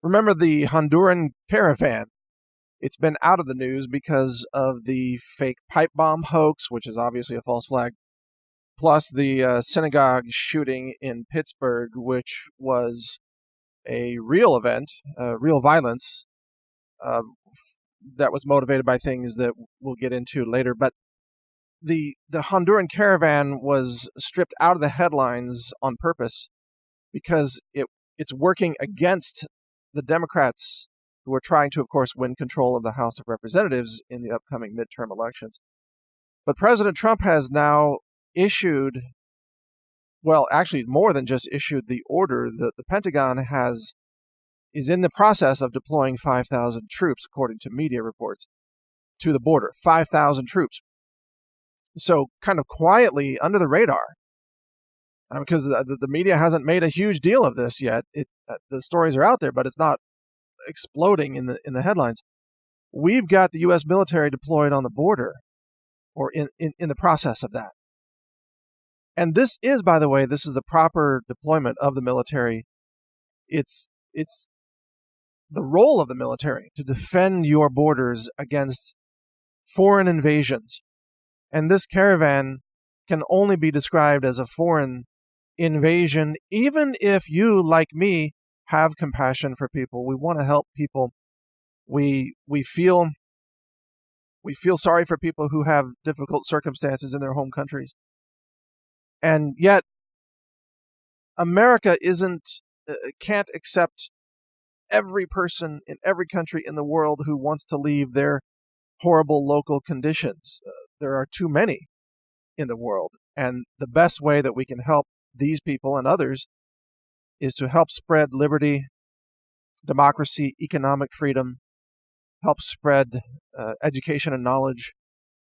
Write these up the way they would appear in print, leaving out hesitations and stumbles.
Remember the Honduran CARAVAN? It's been out of the news because of the fake pipe bomb hoax, which is obviously a false flag, plus the synagogue shooting in Pittsburgh, which was a real event, real violence uh, that was motivated by things that we'll get into later. But the Honduran CARAVAN was stripped out of the headlines on purpose because it's working against the Democrats who are trying to, of course, win control of the House of Representatives in the upcoming midterm elections. But President Trump has now issued, well, actually more than just issued the order. The Pentagon is in the process of deploying 5,000 troops, according to media reports, to the border. 5,000 troops. So kind of quietly under the radar, because the media hasn't made a huge deal of this yet. The stories are out there, but it's not exploding in the headlines. We've got the U.S. military deployed on the border, or in the process of that. And this is, by the way, this is the proper deployment of the military. It's the role of the military to defend your borders against foreign invasions. And this caravan can only be described as a foreign invasion, even if you, like me, have compassion for people. We want to help people. We feel sorry for people who have difficult circumstances in their home countries. And yet, America can't accept every person in every country in the world who wants to leave their horrible local conditions. There are too many in the world. And the best way that we can help these people and others is to help spread liberty, democracy, economic freedom, help spread education and knowledge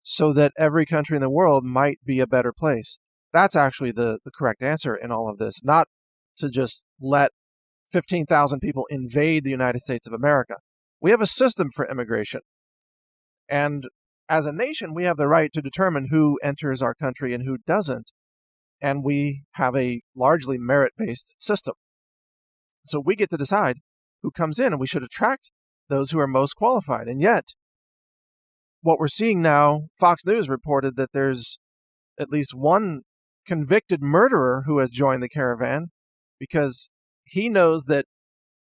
so that every country in the world might be a better place. That's actually the correct answer in all of this, not to just let 15,000 people invade the United States of America. We have a system for immigration. And as a nation, we have the right to determine who enters our country and who doesn't. And we have a largely merit-based system. So we get to decide who comes in, and we should attract those who are most qualified. And yet, what we're seeing now, Fox News reported that there's at least one convicted murderer who has joined the caravan because he knows that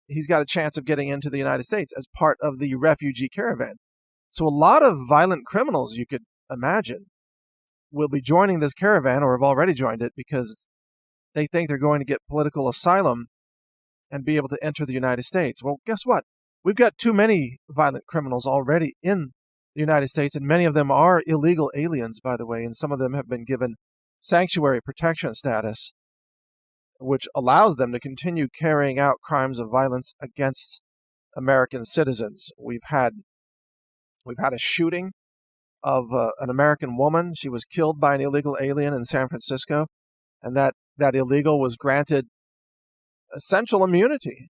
he's got a chance of getting into the United States as part of the refugee caravan. So a lot of violent criminals, you could imagine, will be joining this caravan or have already joined it because they think they're going to get political asylum and be able to enter the United States. Well, guess what? We've got too many violent criminals already in the United States, and many of them are illegal aliens, by the way, and some of them have been given sanctuary protection status, which allows them to continue carrying out crimes of violence against American citizens. We've had a shooting of an American woman. She was killed by an illegal alien in San Francisco, and that illegal was granted essential immunity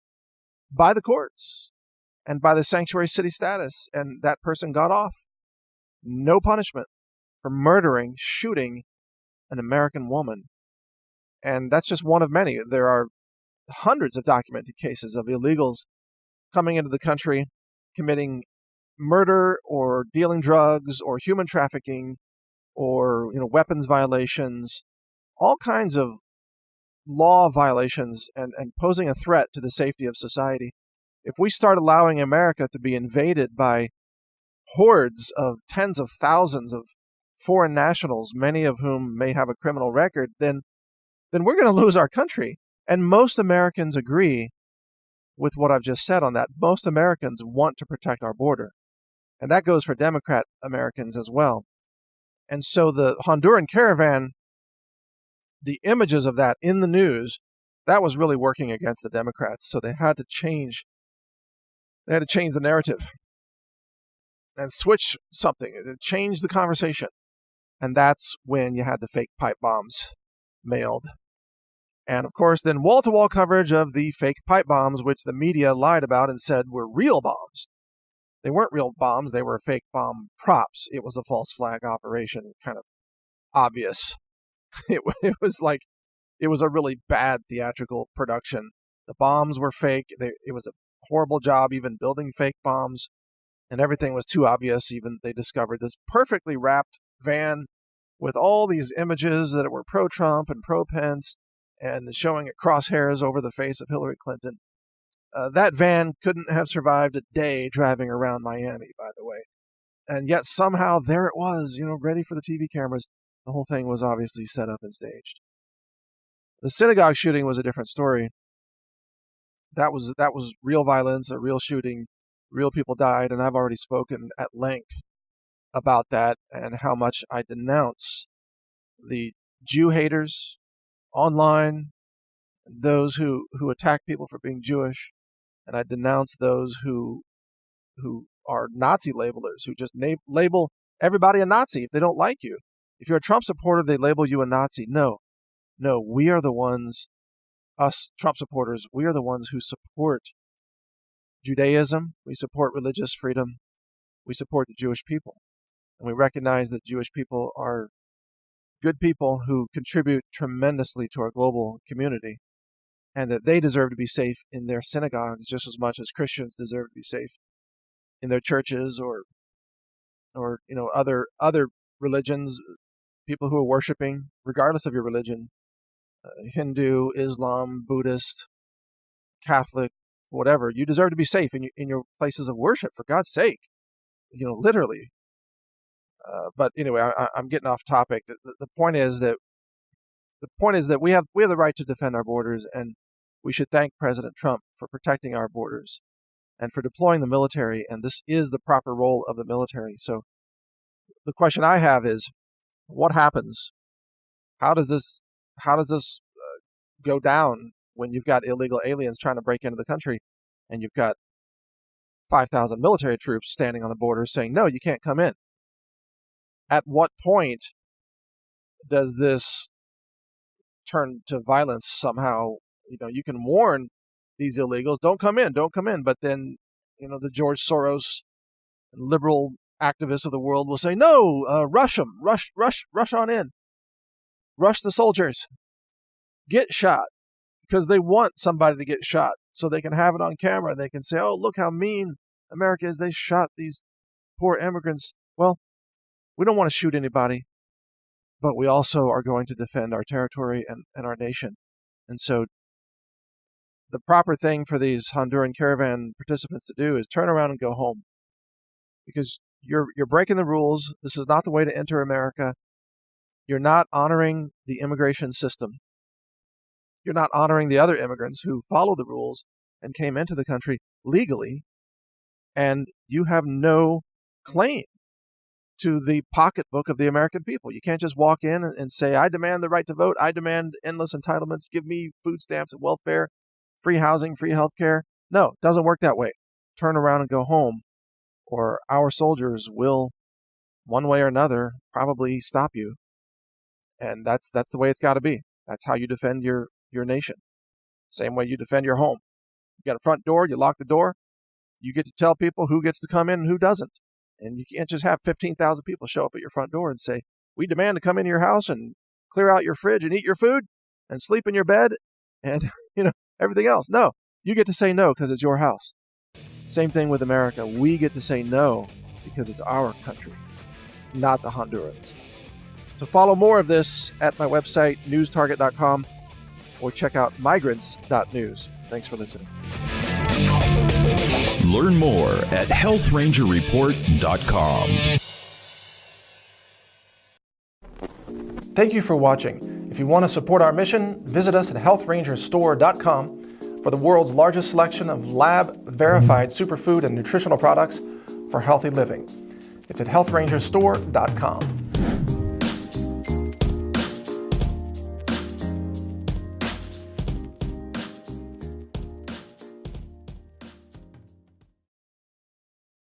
by the courts and by the sanctuary city status, and that person got off. No punishment for shooting an American woman. And that's just one of many. There are hundreds of documented cases of illegals coming into the country, committing murder or dealing drugs or human trafficking or weapons violations, all kinds of law violations and posing a threat to the safety of society. If we start allowing America to be invaded by hordes of tens of thousands of foreign nationals, many of whom may have a criminal record, then we're going to lose our country. And most Americans agree with what I've just said on that. Most Americans want to protect our border. And that goes for Democrat Americans as well. And so the Honduran caravan, the images of that in the news, that was really working against the Democrats. So they had to change the narrative and switch something, change the conversation. And that's when you had the fake pipe bombs mailed. And of course, then wall-to-wall coverage of the fake pipe bombs, which the media lied about and said were real bombs. They weren't real bombs, they were fake bomb props. It was a false flag operation, kind of obvious. It was a really bad theatrical production. The bombs were fake. It was a horrible job even building fake bombs, and everything was too obvious. Even they discovered this perfectly wrapped van with all these images that were pro-Trump and pro-Pence and showing crosshairs over the face of Hillary Clinton. That van couldn't have survived a day driving around Miami, by the way. And yet somehow there it was, ready for the TV cameras. The whole thing was obviously set up and staged. The synagogue shooting was a different story. That was real violence, a real shooting, real people died, and I've already spoken at length about that and how much I denounce the Jew haters online, those who attack people for being Jewish, and I denounce those who are Nazi labelers, who just label everybody a Nazi if they don't like you. If you're a Trump supporter, they label you a Nazi. No, we are the ones, us Trump supporters, we are the ones who support Judaism, we support religious freedom, we support the Jewish people. And we recognize that Jewish people are good people who contribute tremendously to our global community, and that they deserve to be safe in their synagogues just as much as Christians deserve to be safe in their churches or other religions, people who are worshiping, regardless of your religion, Hindu, Islam, Buddhist, Catholic, whatever. You deserve to be safe in your places of worship, for God's sake, literally. But anyway, I'm getting off topic. The point is that we have the right to defend our borders, and we should thank President Trump for protecting our borders and for deploying the military. And this is the proper role of the military. So the question I have is, what happens? How does this go down when you've got illegal aliens trying to break into the country, and you've got 5,000 military troops standing on the border saying, no, you can't come in? At what point does this turn to violence somehow? You can warn these illegals, don't come in, but then, the George Soros and liberal activists of the world will say, no, rush them, rush on in, rush the soldiers, get shot, because they want somebody to get shot so they can have it on camera. They can say, oh, look how mean America is. They shot these poor immigrants. Well, we don't want to shoot anybody, but we also are going to defend our territory and our nation. And so the proper thing for these Honduran caravan participants to do is turn around and go home, because you're breaking the rules. This is not the way to enter America. You're not honoring the immigration system. You're not honoring the other immigrants who follow the rules and came into the country legally, and you have no claim to the pocketbook of the American people. You can't just walk in and say, I demand the right to vote. I demand endless entitlements. Give me food stamps and welfare, free housing, free health care. No, it doesn't work that way. Turn around and go home, or our soldiers will, one way or another, probably stop you. And that's the way it's got to be. That's how you defend your nation. Same way you defend your home. You got a front door, you lock the door. You get to tell people who gets to come in and who doesn't. And you can't just have 15,000 people show up at your front door and say, we demand to come into your house and clear out your fridge and eat your food and sleep in your bed and, everything else. No, you get to say no because it's your house. Same thing with America. We get to say no because it's our country, not the Hondurans. So follow more of this at my website, newstarget.com, or check out migrants.news. Thanks for listening. Learn more at healthrangerreport.com. Thank you for watching. If you want to support our mission, visit us at healthrangerstore.com for the world's largest selection of lab-verified superfood and nutritional products for healthy living. It's at healthrangerstore.com.